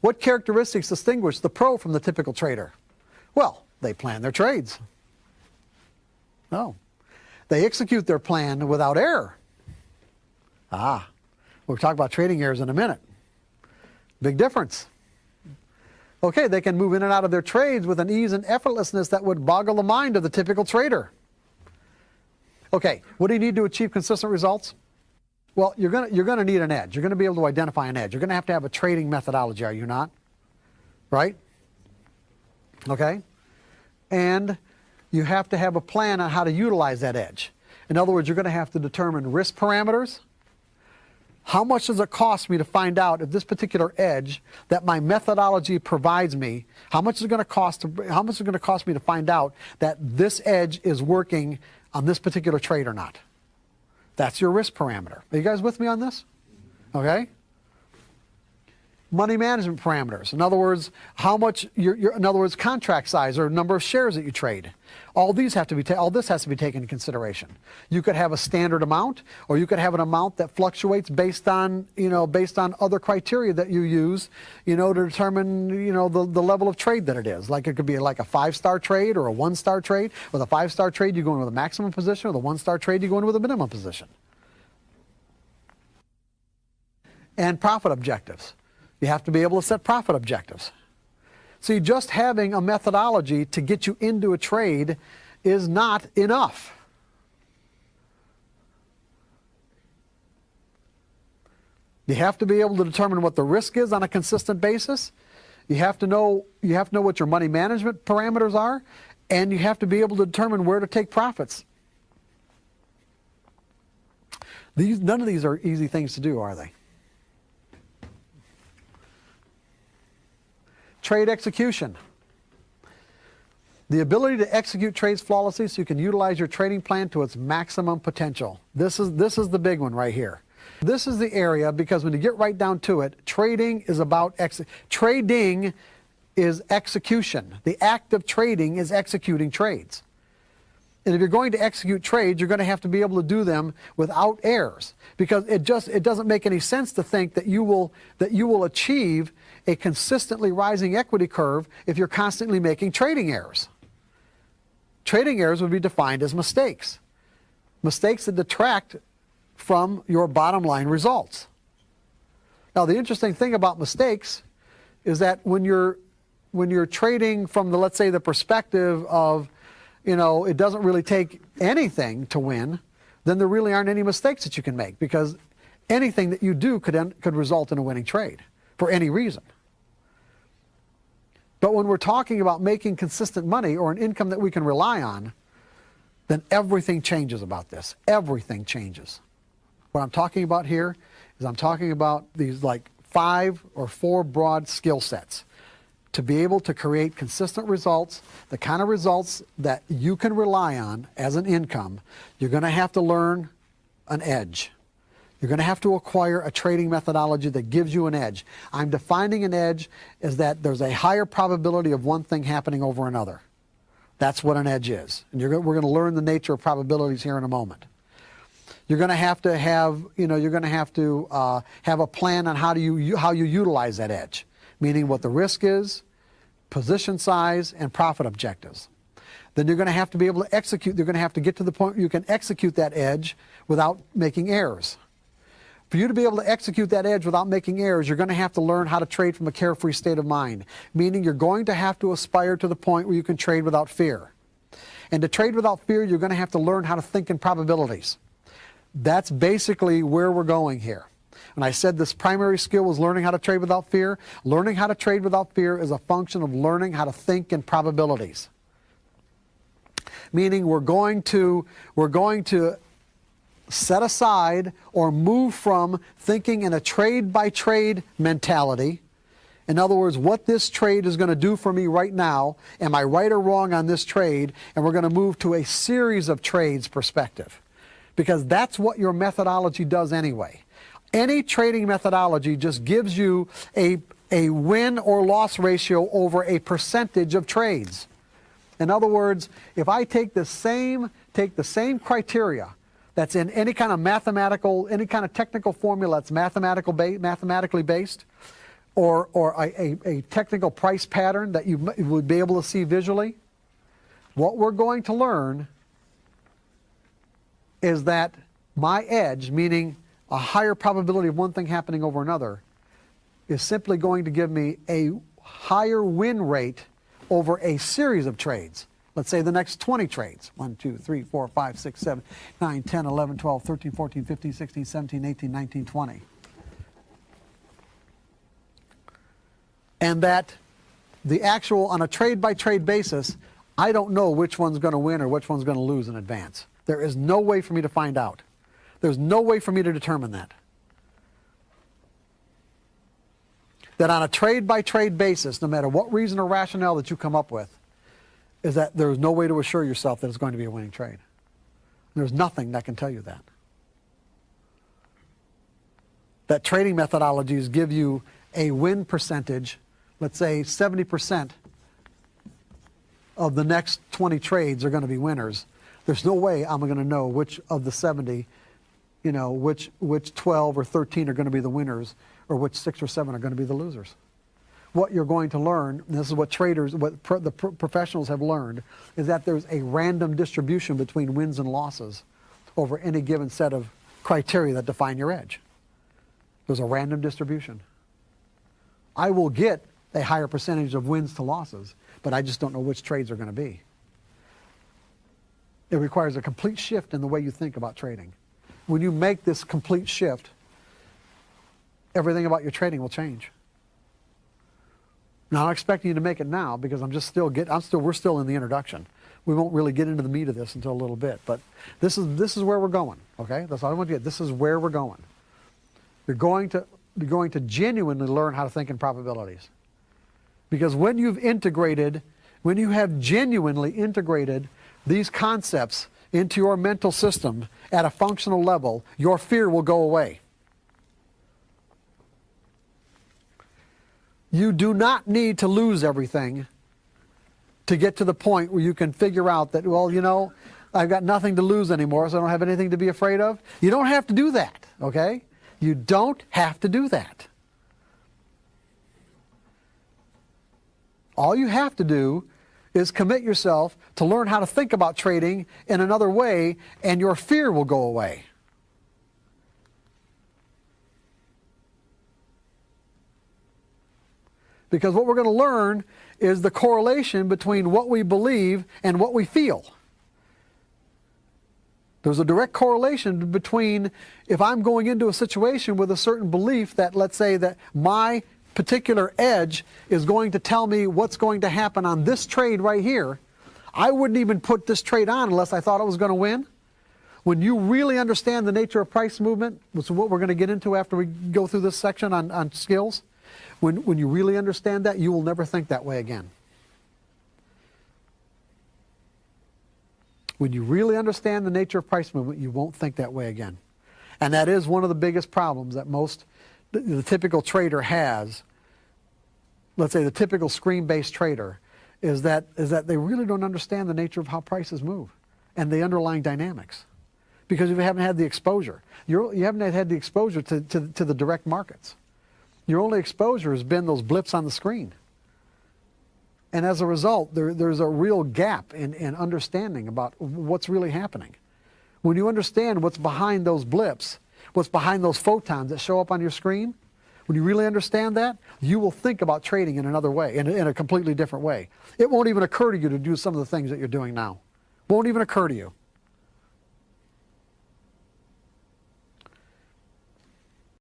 What characteristics distinguish the pro from the typical trader? Well, they plan their trades. No. They execute their plan without error. We'll talk about trading errors in a minute. Big difference. Okay, they can move in and out of their trades with an ease and effortlessness that would boggle the mind of the typical trader. Okay, what do you need to achieve consistent results? Well, you're gonna need an edge. You're gonna be able to identify an edge. You're gonna have a trading methodology, are you not? Right? Okay? And you have to have a plan on how to utilize that edge. In other words, you're gonna have to determine risk parameters. How much does it cost me to find out if this particular edge that my methodology provides me, how much is it going to cost me to find out that this edge is working on this particular trade or not? That's your risk parameter. Are you guys with me on this? Okay? Money management parameters. In other words, how much in other words, contract size or number of shares that you trade. All this has to be taken into consideration. You could have a standard amount, or you could have an amount that fluctuates based on other criteria that you use, to determine, the level of trade that it is. Like it could be like a 5-star trade or a 1-star trade. With a 5-star trade, you go in with a maximum position. With a 1-star trade, you go in with a minimum position. And profit objectives. You have to be able to set profit objectives. See, just having a methodology to get you into a trade is not enough. You have to be able to determine what the risk is on a consistent basis. You have to know what your money management parameters are, and you have to be able to determine where to take profits. None of these are easy things to do, are they? Trade execution. The ability to execute trades flawlessly so you can utilize your trading plan to its maximum potential. This is the big one right here. This is the area, because when you get right down to it, trading is execution. The act of trading is executing trades. And if you're going to execute trades, you're going to have to be able to do them without errors, because it doesn't make any sense to think that you will achieve a consistently rising equity curve if you're constantly making trading errors. Trading errors would be defined as mistakes. Mistakes that detract from your bottom line results. Now, the interesting thing about mistakes is that when you're trading from let's say the perspective of, it doesn't really take anything to win, then there really aren't any mistakes that you can make, because anything that you do could result in a winning trade for any reason. But when we're talking about making consistent money or an income that we can rely on, then everything changes about this. Everything changes. What I'm talking about here is I'm talking about these like 5 or 4 broad skill sets to be able to create consistent results, the kind of results that you can rely on as an income. You're going to have to learn an edge. You're going to have to acquire a trading methodology that gives you an edge. I'm defining an edge as that there's a higher probability of one thing happening over another. That's what an edge is. And we're going to learn the nature of probabilities here in a moment. You're going to have to have a plan on how you utilize that edge, meaning what the risk is, position size, and profit objectives. Then you're going to have to be able to execute. You're going to have to get to the point where you can execute that edge without making errors. For you to be able to execute that edge without making errors, you're going to have to learn how to trade from a carefree state of mind, meaning you're going to have to aspire to the point where you can trade without fear. And to trade without fear, you're going to have to learn how to think in probabilities. That's basically where we're going here. And I said this primary skill was learning how to trade without fear. Learning how to trade without fear is a function of learning how to think in probabilities. Meaning we're going to set aside or move from thinking in a trade-by-trade mentality. In other words, what this trade is going to do for me right now, am I right or wrong on this trade? And we're going to move to a series of trades perspective, because that's what your methodology does anyway. Any trading methodology just gives you a win or loss ratio over a percentage of trades. In other words, if I take the same criteria that's in any kind of technical formula that's mathematically based, or a technical price pattern that you would be able to see visually. What we're going to learn is that my edge, meaning a higher probability of one thing happening over another, is simply going to give me a higher win rate over a series of trades. Let's say the next 20 trades. 1, 2, 3, 4, 5, 6, 7, 9, 10, 11, 12, 13, 14, 15, 16, 17, 18, 19, 20. And that the actual, on a trade-by-trade basis, I don't know which one's going to win or which one's going to lose in advance. There is no way for me to find out. There's no way for me to determine that. That on a trade-by-trade basis, no matter what reason or rationale that you come up with, is that there's no way to assure yourself that it's going to be a winning trade. There's nothing that can tell you that. That trading methodologies give you a win percentage, let's say 70% of the next 20 trades are going to be winners. There's no way I'm going to know which of the 70, which 12 or 13 are going to be the winners, or which 6 or 7 are going to be the losers. What you're going to learn, and this is what traders, the professionals have learned, is that there's a random distribution between wins and losses over any given set of criteria that define your edge. There's a random distribution. I will get a higher percentage of wins to losses, but I just don't know which trades are going to be. It requires a complete shift in the way you think about trading. When you make this complete shift, everything about your trading will change. Now, I'm expecting you to make it now because we're still in the introduction. We won't really get into the meat of this until a little bit, but this is where we're going, okay? That's all I want you to get. This is where we're going. You're going to genuinely learn how to think in probabilities. Because when you have genuinely integrated these concepts into your mental system at a functional level, your fear will go away. You do not need to lose everything to get to the point where you can figure out that, well, I've got nothing to lose anymore, so I don't have anything to be afraid of. You don't have to do that, okay? You don't have to do that. All you have to do is commit yourself to learn how to think about trading in another way, and your fear will go away. Because what we're going to learn is the correlation between what we believe and what we feel. There's a direct correlation between if I'm going into a situation with a certain belief that, let's say, that my particular edge is going to tell me what's going to happen on this trade right here, I wouldn't even put this trade on unless I thought it was going to win. When you really understand the nature of price movement, which is what we're going to get into after we go through this section on skills, when you really understand that, you will never think that way again. When you really understand the nature of price movement, you won't think that way again. And that is one of the biggest problems that the typical trader has. Let's say the typical screen-based trader is that they really don't understand the nature of how prices move and the underlying dynamics, because you haven't had the exposure. You haven't had the exposure to the direct markets. Your only exposure has been those blips on the screen. And as a result, there's a real gap in understanding about what's really happening. When you understand what's behind those blips, what's behind those photons that show up on your screen, when you really understand that, you will think about trading in another way, in a completely different way. It won't even occur to you to do some of the things that you're doing now. Won't even occur to you.